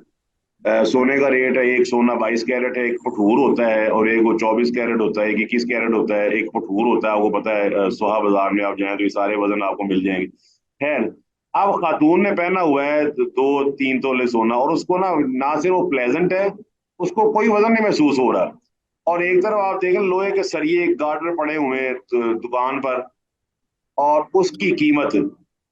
सोने का रेट है, एक सोना 22 कैरेट है, एक पठूर होता है, और एक वो 24 कैरेट होता है, एक 21 कैरेट होता है, एक पठूर होता है, आपको पता है। सोहा बाजार में आप जाएं तो ये सारे वजन आपको मिल जाएंगे। खैर, अब खातून ने पहना हुआ है 2-3 तोले सोना, और उसको ना सिर्फ वो प्लेजेंट है, उसको कोई वजन नहीं महसूस हो रहा। और एक तरफ आप देखें लोहे के सरिये गार्डर पड़े हुए हैं दुकान पर, और उसकी कीमत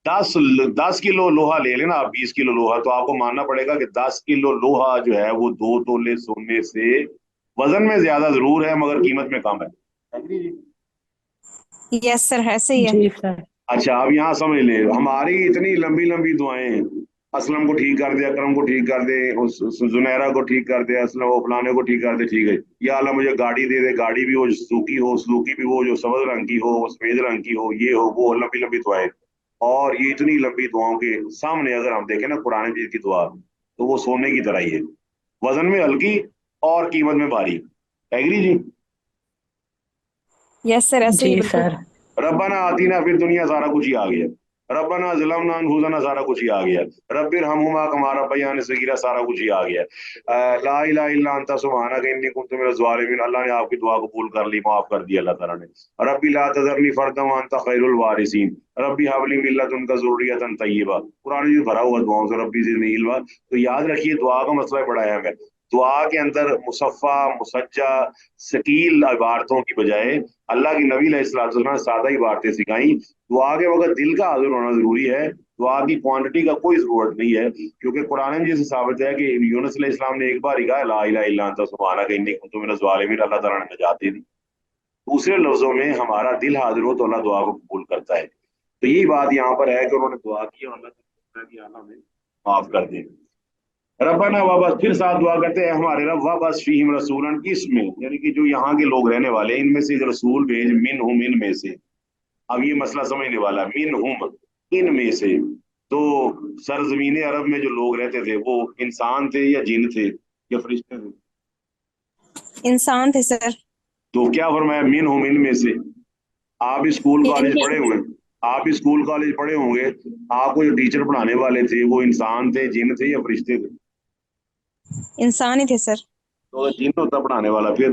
10 किलो लोहा ले लेना आप, 20 किलो लोहा, तो आपको मानना पड़ेगा कि 10 किलो लोहा जो है वो 2 तोले सोने से वजन में ज्यादा जरूर है, मगर कीमत में कम है। एग्री जी? यस सर, ऐसे ही है। जी सर। अच्छा, अब यहाँ समझ ले, हमारी इतनी लंबी लंबी दुआएं, असलम को ठीक कर दे, अकरम को ठीक कर दे, उस जुनैरा को ठीक कर दे, असलम वो फलाने को ठीक कर दे, ठीक है, या अल्लाह मुझे गाड़ी दे दे, गाड़ी भी वो सुजुकी हो, सुजुकी भी वो जो सफेद रंग की हो, वो सफेद रंग की हो, ये हो वो, लंबी लंबी दुआएं। और ये इतनी लंबी दुआओं के सामने अगर हम देखें ना कुरान मजीद की दुआ, तो वो सोने की तरह ही है, वजन में हल्की और कीमत में भारी। एग्री जी? यस सर, ऐसे ही जी बिल्कुल। सर। रब्बाना आतीना, फिर दुनिया सारा कुछ ही आ गया। रब्बाना ज़लमना अनफुसना, सारा कुछ ही आ गया। रब्बिर हमहुमा कमा रब्बयानी सगीरा, सारा कुछ ही आ गया। ला इलाहा इल्ला अंता सुब्हानका इन्नी कुन्तु मिनज़ ज़ालिमीन, अल्लाह ने आपकी दुआ कबूल कर ली, माफ कर दिया अल्लाह ताला ने। रब्बी ला तज़रनी फर्दन व अंता खैरुल वारिसीन, रब्बी हब ली मिन लदुनका ज़ुर्रियतन तय्यिबा। कुरान में भरा हुआ दुआओं से, रब्बी ज़िदनी इल्मा। तो याद रखिए, दुआ का मसला बड़ा अहम है। दुआ के अंदर मुसफ़ा मुसज्जा शकील इबारतों की बजाय अल्लाह की नबी अलैहिस्सलाम ने सादा इबारतें सिखाई। दुआ के वक्त दिल का हाजिर होना जरूरी है, दुआ की क्वांटिटी का कोई जरूरत नहीं है, क्योंकि कुरान में जैसे साबित है कि यूनुस अलैहिस्सलाम ने एक बार ही कहा ला इलाहा इल्ला अंता सुब्हानका इन्नी कुन्तु मिनज़ ज़ालिमीन, अल्लाह ताला ने नजात दे दी। दूसरे लफ्जों में हमारा दिल हाजिर हो तो अल्लाह दुआ को कबूल करता है। तो यही बात यहाँ पर है कि उन्होंने दुआ की और अल्लाह हमें माफ कर दे। रब्बाना वाबस, फिर साथ दुआ करते हैं, हमारे रब वाबस फीहिम रसूलन, इसमें यानी कि जो यहाँ के लोग रहने वाले हैं, इनमें से एक रसूल भेज, मिन हुम, इनमें से। अब ये मसला समझने वाला, मिन हुम, इनमें से। तो सरजमीन अरब में जो लोग रहते थे वो इंसान थे या जिन थे या फरिश्ते थे? इंसान थे सर। तो क्या फरमाया, मिन हुम, इनमें से। आप स्कूल कॉलेज इनके पढ़े हुए, आप स्कूल कॉलेज पढ़े होंगे, आपको जो टीचर पढ़ाने वाले थे वो इंसान थे, जिन थे या फरिश्ते थे? इंसान ही थे सर। तो अगर जिन होता पढ़ाने वाला, फिर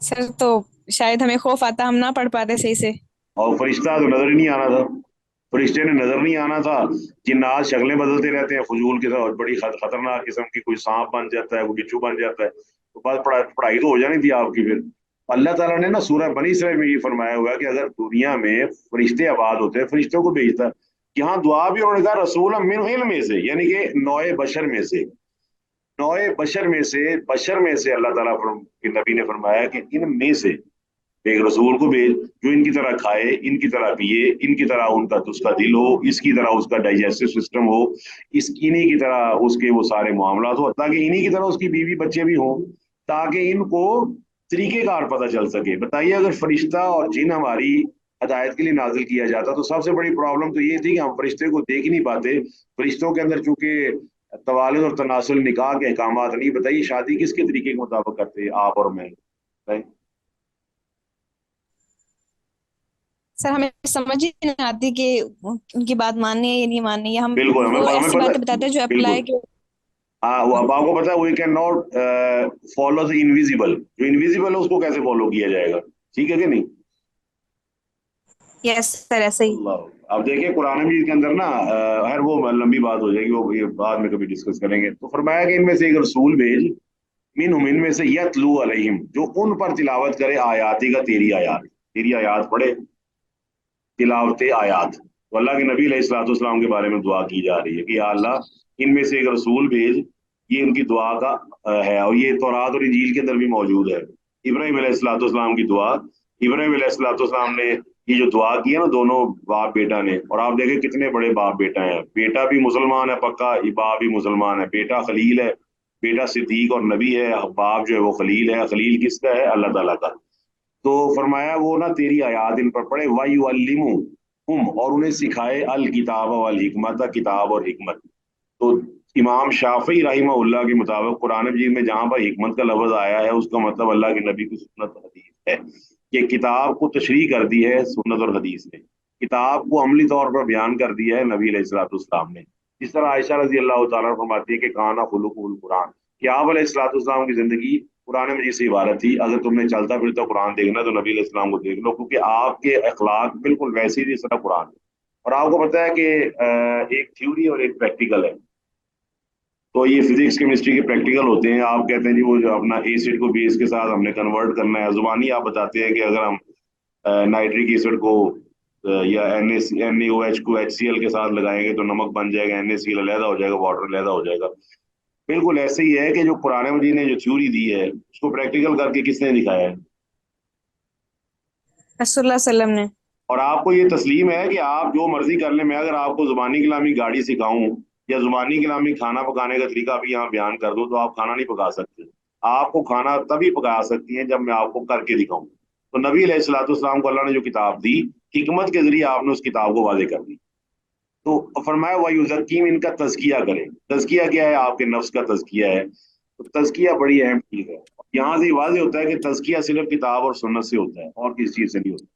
सर तो शायद हमें खौफ आता, हम ना पढ़ पाते सही से। और फरिश्ता तो नजर ही नहीं आना था, फरिश्ते ने नजर नहीं आना था। जिन्नात शक्लें बदलते रहते हैं फजूल के साथ, बड़ी खतरनाक किस्म की, कोई सांप बन जाता है, कोई बिच्छू बन जाता है, तो बस पढ़ाई तो हो जानी थी आपकी फिर। अल्लाह ताला ने ना सूरह बनी इसराइल में ये फरमाया हुआ है कि अगर दुनिया में फरिश्ते आबाद होते हैं, फरिश्तों को भेजता। यहाँ दुआ भी उन्होंने कहा रसूल मिन इल्म में से, यानी कि नौए बशर में से, नौए बशर में से अल्लाह ताला के नबी ने फरमाया कि इन में से एक रसूल को भेज, जो इनकी तरह खाए, इनकी तरह पिए, इनकी तरह उनका उसका दिल हो, इसकी तरह उसका डाइजेस्टिव सिस्टम हो, इस इन्हीं की तरह उसके वो सारे मामला हो, ताकि इन्हीं की तरह उसकी बीवी बच्चे भी हों, ताकि इनको तरीकेकार पता चल सके। बताइए, अगर फरिश्ता और जिन हमारी हदायत के लिए नाजिल किया जाता, तो सबसे बड़ी प्रॉब्लम तो ये थी कि हम फरिश्ते को देख ही नहीं पाते। फरिश्तों के अंदर चूंकि तवालुद और तनासुल निकाह के अहकामात नहीं। बताइए, शादी किसके तरीके के मुताबिक करते, आप और मैं? बताइए। सर हमें समझ ही नहीं आती कि उनकी बात माननी है या नहीं माननी है। हम बिल्कुल, वो हमें ऐसी पता बातें बताते हैं जो अप्लाई बिल्कुल। हाँ, वो अब आपको पता है, we can not follow the invisible, जो इनविजिबल है उसको कैसे फॉलो किया जाएगा? ठीक है कि नहीं? यस सर, ऐसे ही। अल्लाह, अब देखिए कुरान मजीद के अंदर ना, हर वो लंबी बात हो जाएगी, वो ये बाद में कभी डिस्कस करेंगे। तो फरमाया कि इनमें से एक रसूल भेज, मिनहुम, इनमें से, यतलू अलैहिम, जो उन पर तिलावत करे आयाती का, तेरी आयात, तेरी आयात पढ़े, तिलावत आयात। تو اللہ کے نبی علیہ الصلوۃ والسلام کے بارے میں دعا کی جا رہی ہے کہ یا اللہ ان میں سے ایک رسول بھیج، یہ ان کی دعا کا ہے، اور یہ تورات اور انجیل کے اندر بھی موجود ہے۔ ابراہیم علیہ الصلوۃ والسلام کی دعا، ابراہیم علیہ الصلوۃ والسلام نے یہ جو دعا کی ہے نا دونوں باپ بیٹا نے، اور آپ دیکھیں کتنے بڑے باپ بیٹا ہیں، بیٹا بھی مسلمان ہے پکا، باپ بھی مسلمان ہے، بیٹا خلیل ہے، بیٹا صدیق اور نبی ہے، باپ جو ہے وہ خلیل ہے۔ خلیل کس کا ہے؟ اللہ تعالیٰ کا۔ تو فرمایا وہ نا تیری آیات ان پر پڑھے، وَيُعَلِّمُهُمْ، اور انہیں سکھائے الکتاب والحکمت، کتاب اور حکمت۔ تو امام شافعی رحمہ اللہ کے مطابق قرآن مجید میں جہاں پر حکمت کا لفظ آیا ہے اس کا مطلب اللہ کے نبی کی سنت اور حدیث ہے، کہ کتاب کو تشریح کر دی ہے سنت اور حدیث نے، کتاب کو عملی طور پر بیان کر دیا ہے نبی علیہ الصلوۃ والسلام نے۔ جس طرح عائشہ رضی اللہ تعالیٰ فرماتی ہے کہ کانا خلق القرآن، کہ آپ علیہ الصلوۃ والسلام کی زندگی قرآن مجید سے عبارت تھی۔ اگر تم نے چلتا پھرتا قرآن دیکھنا تو نبی علیہ السلام کو دیکھ لو، کیونکہ آپ کے اخلاق بالکل ویسے ہی جس طرح قرآن ہے۔ اور آپ کو پتا ہے کہ ایک تھیوری اور ایک پریکٹیکل ہے، تو یہ فزکس کیمسٹری کے پریکٹیکل ہوتے ہیں۔ آپ کہتے ہیں جی وہ جو اپنا ایسڈ کو بیس کے ساتھ ہم نے کنورٹ کرنا ہے، زبانی آپ بتاتے ہیں کہ اگر ہم نائٹرک ایسڈ کو یا NaOH کو HCl کے ساتھ لگائیں گے تو نمک بن جائے گا، NaCl علیحدہ ہو جائے گا، واٹر علیحدہ ہو جائے گا۔ بالکل ایسے ہی ہے کہ جو قرآن مجید نے جو تھیوری دی ہے اس کو پریکٹیکل کر کے کس نے دکھایا ہے؟ رسول اللہ صلی اللہ علیہ وسلم نے۔ اور آپ کو یہ تسلیم ہے کہ آپ جو مرضی کر لیں، میں اگر آپ کو زبانی کلامی گاڑی سکھاؤں یا زبانی کلامی کھانا پکانے کا طریقہ بھی یہاں بیان کر دوں تو آپ کھانا نہیں پکا سکتے۔ آپ کو کھانا تبھی پکا سکتی ہیں جب میں آپ کو کر کے دکھاؤں۔ تو نبی علیہ الصلوۃ والسلام کو اللہ نے جو کتاب دی، حکمت کے ذریعے آپ نے اس کتاب کو واضح کر دی۔ تو فرمایا وَيُزَكِّيهِمْ، ان کا تزکیہ کریں۔ تزکیہ کیا ہے؟ آپ کے نفس کا تزکیہ ہے۔ تو تزکیہ بڑی اہم چیز ہے، یہاں سے واضح ہوتا ہے کہ تزکیہ صرف کتاب اور سنت سے ہوتا ہے اور کسی چیز سے نہیں ہوتا۔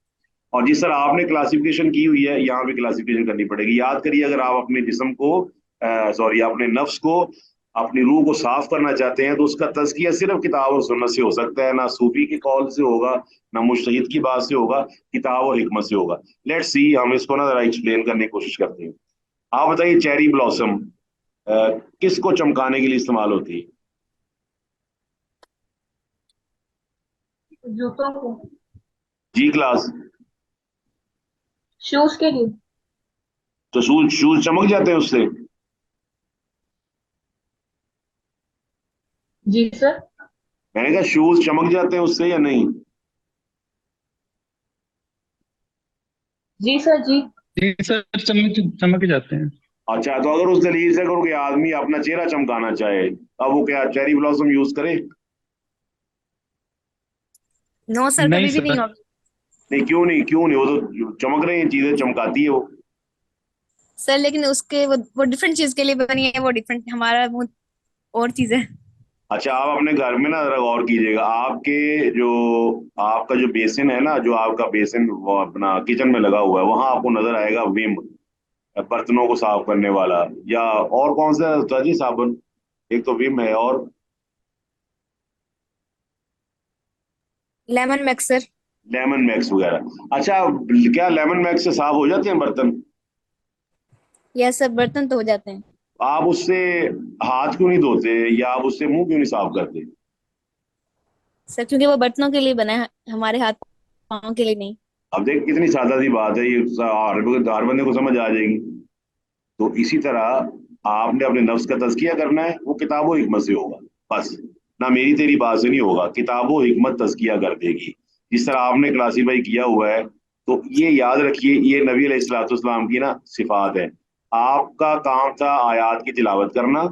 اور جس طرح آپ نے کلاسیفیکیشن کی ہوئی ہے یہاں بھی کلاسیفیکیشن کرنی پڑے گی۔ یاد کریے اگر آپ اپنے جسم کو اپنے نفس کو، اپنی روح کو صاف کرنا چاہتے ہیں تو اس کا تزکیہ صرف کتاب اور سنت سے ہو سکتا ہے، نہ صوفی کے قول سے ہوگا، نہ مجتہد کی بات سے ہوگا، کتاب اور حکمت سے ہوگا۔ لیٹس سی، ہم اس کو نا ذرا ایکسپلین کرنے کی کوشش کرتے ہیں۔ آپ بتائیے چیری بلاسم کس کو چمکانے کے لیے استعمال ہوتی ہے؟ जूतों को, جی کلاس؟ शूज के लिए। تو شوز چمک جاتے ہیں اس سے؟ जी सर। میں نے کہا شوز چمک جاتے ہیں اس سے یا نہیں؟ जी सर जी। جی سر، چمک چمک جاتے ہیں۔ اچھا، تو اگر اس دلیل سے کوئی آدمی اپنا چہرہ چمکانا چاہے اب وہ کیا چیری بلاسم یوز کرے؟ نو سر، نہیں کبھی بھی سر، نہیں ہوگا نہیں، کیوں نہیں؟ کیوں نہیں؟ وہ تو چمک رہی ہیں چیزیں، چمکاتی ہے وہ۔ سر، لیکن اس کے وہ ڈفرینٹ چیز کے لیے بنی ہے، وہ ڈفرینٹ، ہمارا وہ اور چیز ہے۔ اچھا، آپ اپنے گھر میں نا ذرا غور کیجیے گا، آپ کے جو آپ کا جو بیسن ہے نا، جو آپ کا بیسن وہ اپنا کچن میں لگا ہوا ہے، وہاں آپ کو نظر آئے گا ویم، برتنوں کو صاف کرنے والا، یا اور کون سا ہوتا ہے جی صابن؟ ایک تو ویم ہے، اور لیمن میکس سر۔ لیمن میکس وغیرہ۔ اچھا، کیا لیمن میکس سے صاف ہو جاتے ہیں برتن؟ یس سر، برتن تو ہو جاتے ہیں۔ آپ اس سے ہاتھ کیوں نہیں دھوتے یا آپ اس سے منہ کیوں نہیں صاف کرتے؟ سر کیونکہ وہ برتنوں کے لیے بنا ہے، ہمارے ہاتھ پاؤں کے لیے نہیں۔ اب دیکھ کتنی سادہ سی بات ہے، یہ ہر بندے کو سمجھ آ جائے گی۔ تو اسی طرح آپ نے اپنے نفس کا تزکیہ کرنا ہے، وہ کتاب و حکمت سے ہوگا، بس، نہ میری تیری بات سے نہیں ہوگا، کتاب و حکمت تزکیہ کر دے گی۔ جس طرح آپ نے کلاسیفائی کیا ہوا ہے، تو یہ یاد رکھیے یہ نبی علیہ الصلوۃ والسلام کی نا صفات ہے۔ آپ کا کام تھا آیات کی تلاوت کرنا،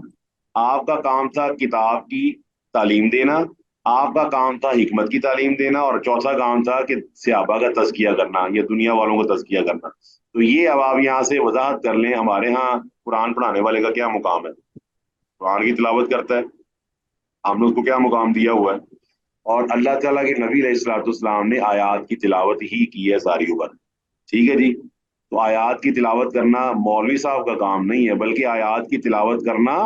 آپ کا کام تھا کتاب کی تعلیم دینا، آپ کا کام تھا حکمت کی تعلیم دینا، اور چوتھا کام تھا کہ صحابہ کا تزکیہ کرنا، یہ دنیا والوں کا تزکیہ کرنا۔ تو یہ اب آپ یہاں سے وضاحت کر لیں ہمارے ہاں قرآن پڑھانے والے کا کیا مقام ہے۔ قرآن کی تلاوت کرتا ہے، ہم نے اس کو کیا مقام دیا ہوا ہے، اور اللہ تعالیٰ کے نبی علیہ الصلوۃ والسلام نے آیات کی تلاوت ہی کی ہے ساری عمر۔ ٹھیک ہے جی؟ تو آیات کی تلاوت کرنا مولوی صاحب کا کام نہیں ہے، بلکہ آیات کی تلاوت کرنا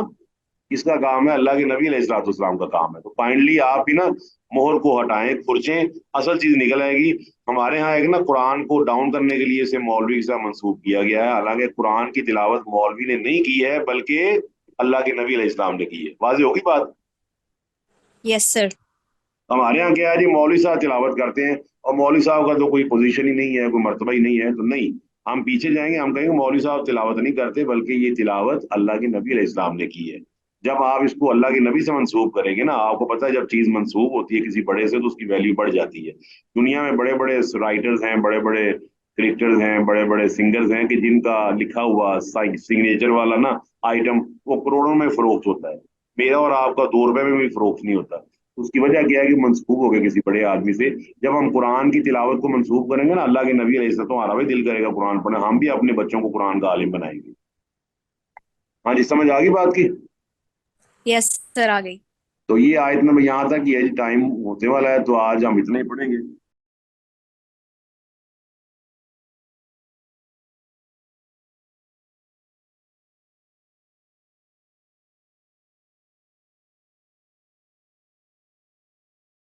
کس کا کام ہے؟ اللہ کے نبی علیہ الصلوۃ والسلام کا کام ہے۔ تو فائنلی آپ بھی نا مہر کو ہٹائیں، کھرچیں، اصل چیز نکل آئے گی۔ ہمارے ہاں ایک نا قرآن کو ڈاؤن کرنے کے لیے اسے مولوی سے منسوخ کیا گیا ہے، حالانکہ قرآن کی تلاوت مولوی نے نہیں کی ہے بلکہ اللہ کے نبی علیہ السلام نے کی ہے۔ واضح ہوگی بات؟ یس سر۔ ہمارے یہاں کیا ہے جی، مولوی صاحب تلاوت کرتے ہیں اور مولوی صاحب کا تو کوئی پوزیشن ہی نہیں ہے، کوئی مرتبہ ہی نہیں ہے، تو نہیں، हम पीछे जाएंगे, हम कहेंगे मौलवी साहब तिलावत नहीं करते, बल्कि ये तिलावत अल्लाह के नबी अलैहिस्सलाम ने की है। जब आप इसको अल्लाह के नबी से मंसूब करेंगे ना, आपको पता है जब चीज मंसूब होती है किसी बड़े से तो उसकी वैल्यू बढ़ जाती है। दुनिया में बड़े बड़े राइटर्स हैं, बड़े बड़े क्रिकेटर्स हैं, बड़े बड़े सिंगर्स हैं कि जिनका लिखा हुआ सिग्नेचर वाला ना आइटम वो करोड़ों में फरोख्त होता है। मेरा और आपका 2 रुपए में भी फरोख्त नहीं होता। उसकी वजह क्या है कि मंसूब हो गया किसी बड़े आदमी से। जब हम कुरान की तिलावत को मंसूब करेंगे ना अल्लाह के नबी अलैहिस्सलाम, तो हमारा भी दिल करेगा कुरान पढ़ना, हम भी अपने बच्चों को कुरान का आलिम बनाएंगे। हाँ जी, समझ आ गई बात की? यस सर, आ गई। तो ये आयत नंबर यहाँ तक ही है जी, टाइम होने वाला है, तो आज हम इतना ही पढ़ेंगे।